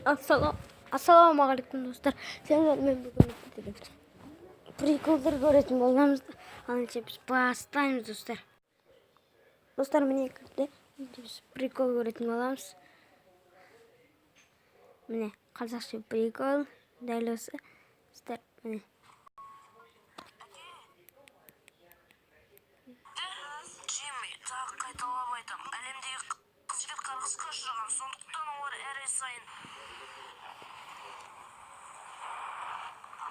Ассалаумағалейкум достар. Мен бүгін приколдар көретін боламыз. Алынша біз бастаймыз достар. Достар, міне кірді. Біз прикол көретін боламыз. Міне қазақша прикол. Дәл осы. Достар, міне. Джимми, тағы қайталап айтам. Әлемдегі қыз-жігіт қарғысқа ұшыраған, сондықтан олар әр ай сайын.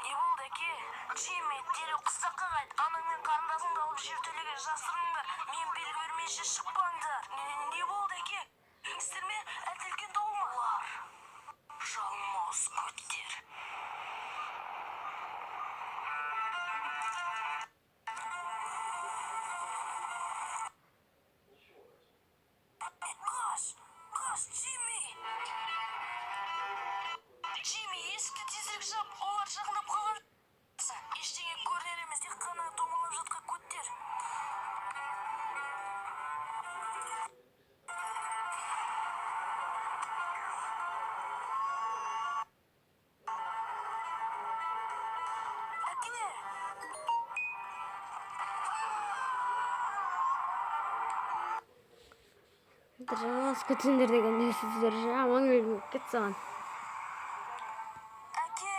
Не болды, әке? Джимми, дереу қыстаққа қайт. Анаң мен қарындасыңды алып жертөлеге жасырыңдар. Мен белгі бермейінше шықпаңдар. Не болды, әке? Естір ме? Әлде үлкен дау ма? Олар жалмауыз көттер. Қаш, Джимми! Джимми, есікті тезірек жап, олар жақындап қалған. Ештеңе көрінер емес, тек қана домалап жатқан көттер. Жамас күтіндер дегенде сіздер жаман өліп кетсаған. Әке,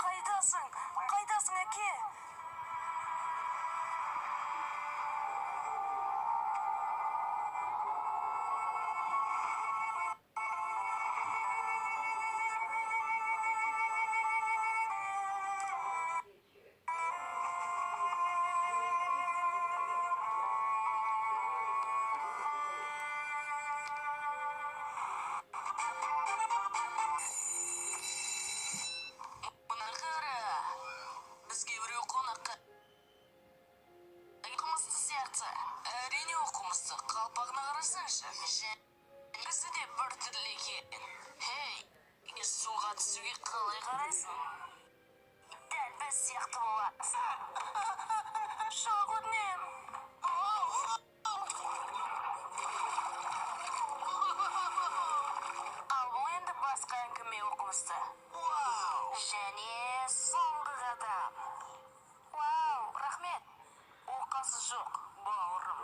қайдасың? Қайдасың, әке? Бізге біреу қонаққа қылмысты сияқты. Әрине ол қылмысты. Қалпағына қарасаңшы. Бізді де бір түрлі екен. Хей, суға түсуге қалай қарайсың? Дәл біз сияқты боласың. Шоқ өтінем. Ал бұл енді басқа әңгіме оқымысты. Және соңғы қадам. Вау, рахмет. Оқасы жоқ, бауырым.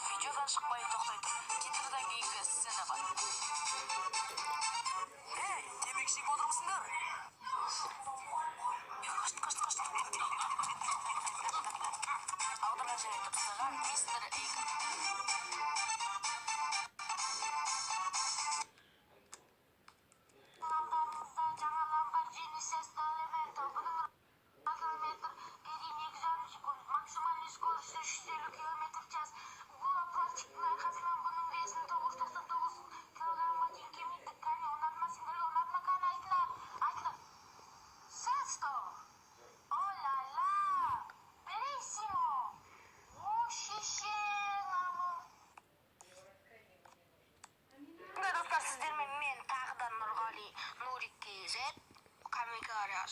Видеодан шықпай тоқтайды. Титрдан кейінгі сцена бар. Ей, темекі шегіп отырмысыңдар? Қашт. Аударған және тұтыстаған мистер Эйгон.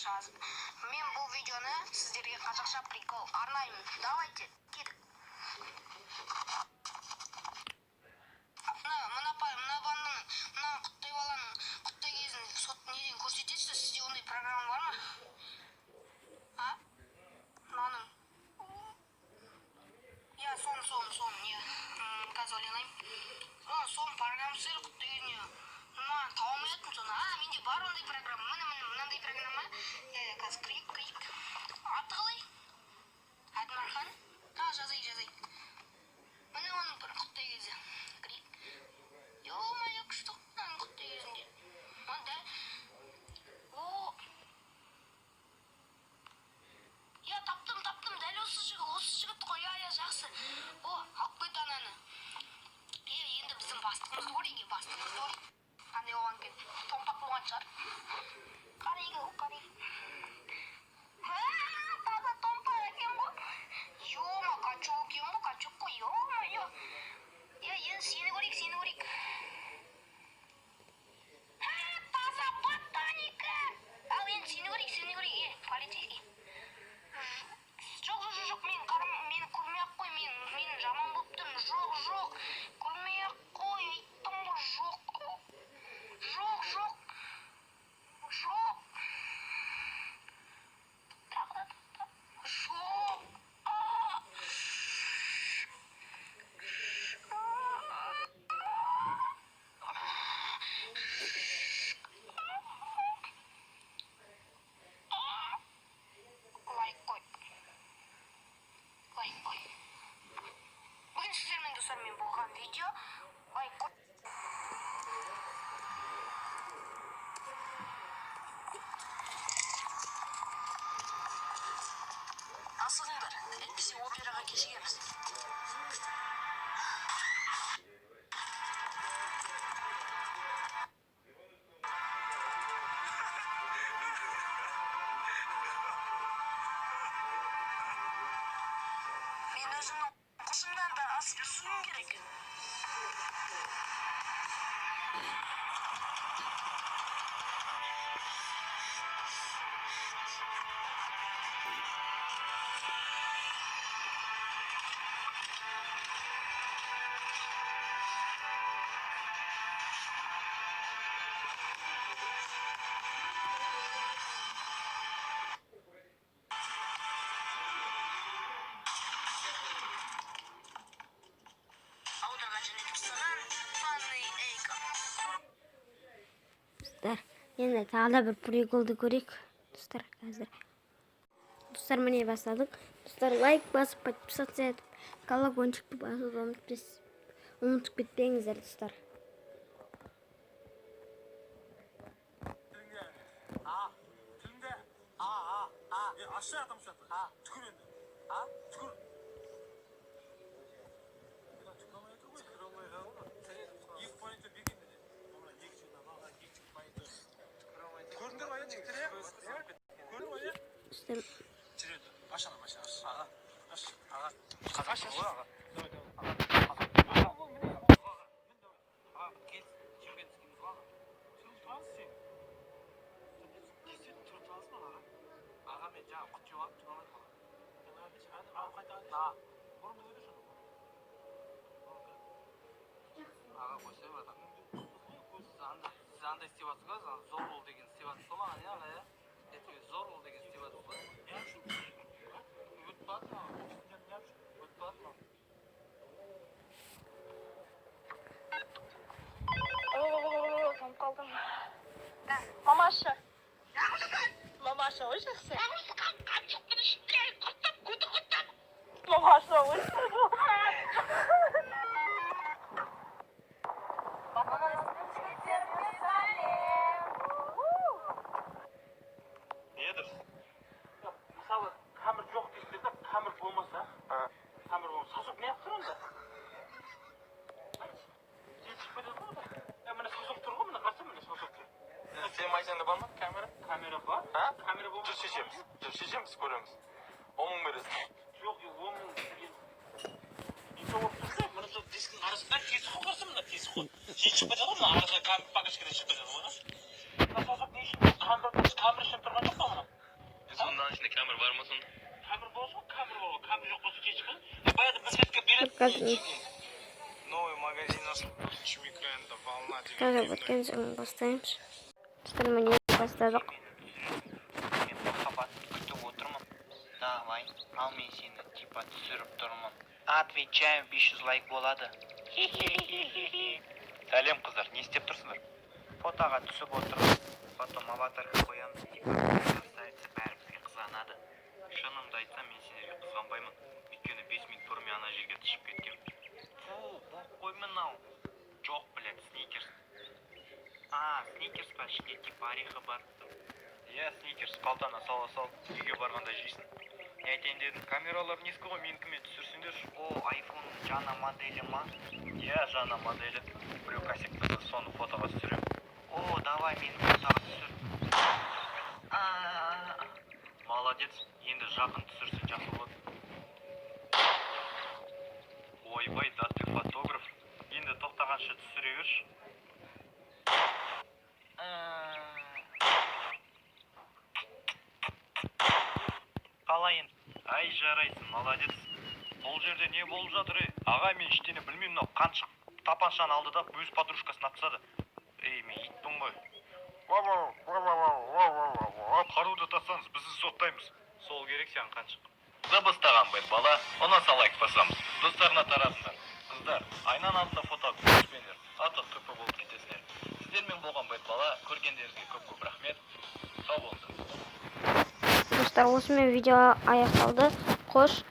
Мен бұл видеоны сіздерге қазақша прикол арнаймын. Давайте, кеттік. Мына банданың, мына құттай баланың құттай кезін сот неден көрсетесіз? Сізде ондай программа бар ма? А? Мынаның. Я, сон, не. Қазір ойланайын. Сон программасы құттай кезіне. Таба алмайатпын соны. Менде бар ондай программа. Мынандай программа. Қазір кірейік. Аты қалай? Әдмархан? Жазайық. Міне оның бір құттай кезі. Кірейік. Ё-моё, күшті мынаның құттай кезінде. Я, таптым. Дәл осы жігіт қой. Я, жақсы. Алып қойды ананы. Енді біздің бастығымызды көрейік. Қандай оған кен? Томпақ болған шығар. Қарайық. Таза томпақ екен ғой. Ё-ма, качок екен ғой, качок қой. Ё-ма-ё. Енді сені көрейік. Таза ботаника. Ал енді сені көрейік. Полицейский. Жоқ, мен көрмей-ақ қой. Мен жаман болып тұрмын. Жоқ. видео лайк асығыңдар әйтпесе операға кешігеміз. Мен өзімнің құсымнан да асып түсуім керек. Аударған және жасаған Funny Acre. Dostlar yine tağla bir prekoldu görük. Dostlar hazır. Dostlar mene başladık. Dostlar like basıp подписаться etip колокольчикті басуды ұмытып кетпеңіздер достlar. Тілінде ашы атам шаты түкір енді түкір көрдіңдер ма жігіттер көрдің ба Dostlar жүреді ашана аға қағаш аға мен жаңа құт жоқ аға қойсай братан сіз андай істеп жатсыз ғой зор бол деген істеп жатсыз ғой маған аға иә зор бол деген істеп жатсыз ғой өтіп барды ма Там қалдым. Мамаша. Мамаша, ой жақсы. Мамаша, ой. Nedir? Мысалы, қамыр жоқ дейсіздер де, қамыр болмаса, қамыр болмаса, сасық не yaptır onda? Міне сасық тұр ғой, міне қарсы міне сасық тұр. Senin maçında var mı kamera? Kamera var. Ha? Kamera болмаса. Dur şişemiz koruyoruz. 10 мың бересің. Жоқ, 10 мың деген. Неше болып тұрса, міне сол дисктің арасында тесік қойсын, мына тесік қой. Шығып кетеді ғой, мына арасында пакашкада шығып кетеді ғой. Мына сасық не үшін? Камера үшін тұрған жоқ па мына? Sondan içinde kamera var mı sonunda? Камера болса, камера болады. Камера жоқ болса кешіп кетеді. Баяғыда бір сәтке береді. Новый магазин нашел. Чемикренда, волна. Тоже вот концом поставим. Dostlar mene başladık. Мен махаббат күтіп отырмын. Давай, ал мен сені типа түсіріп тұрмын. Отвечаю, 500 лайк болады. Сәлем қыздар, не істеп тұрсыңдар? Фотоға түсіп отырмын. Потом аватарға қоямыз. Типа красавица бәрімізге қызғанады. Шынымды айтсам, мен сендерге қызғанбаймын. Өйткені 5 минут бұрын мен ана жерге түсіп кеткем. Фу, бұл қой мынау. Жоқ, блядь, сникерс. Сникерс па, ішінде типа орехы бар. Иә, сникерс қалтаңа сала сал, үйге барғанда жейсің. Не айтайын дедім? Камералар нескі ғой, менікімен түсірсіңдерші. О, айфон жаңа моделі ма? Иә, жаңа моделі. Біреу косяк болса, соны фотоға түсірем. О, давай мені фотоға түсір. Молодец, енді жақын түсірсін жақсы болады. Ойбай, да ты фотограф. Енді тоқтағанша түсіре берші. Қалай енді? Ай, жарайсың, молодец. Бұл жерде не болып жатыр, ей? Аға, мен ештеңе білмеймін, мынау қаншық тапаншаны алды да өз подружкасына тастады. Ей, мен итпін ғой. Қаруды тастаңыз, бізді соттаймыз. Сол керек сен қаншық. Дыбыстаған бір бала, ona салайк басамыз. Достарына таратыңдар. Қыздар, айнан алдында фото көрсетпеңдер. Аты күпі болып кетесіңдер. Сіздермен болған бір бала, көргендеріңізге көп рахмет. Сау болыңдар. Dostlar osымен видео аяқталды. Қош,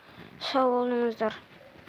сау болыңыздар.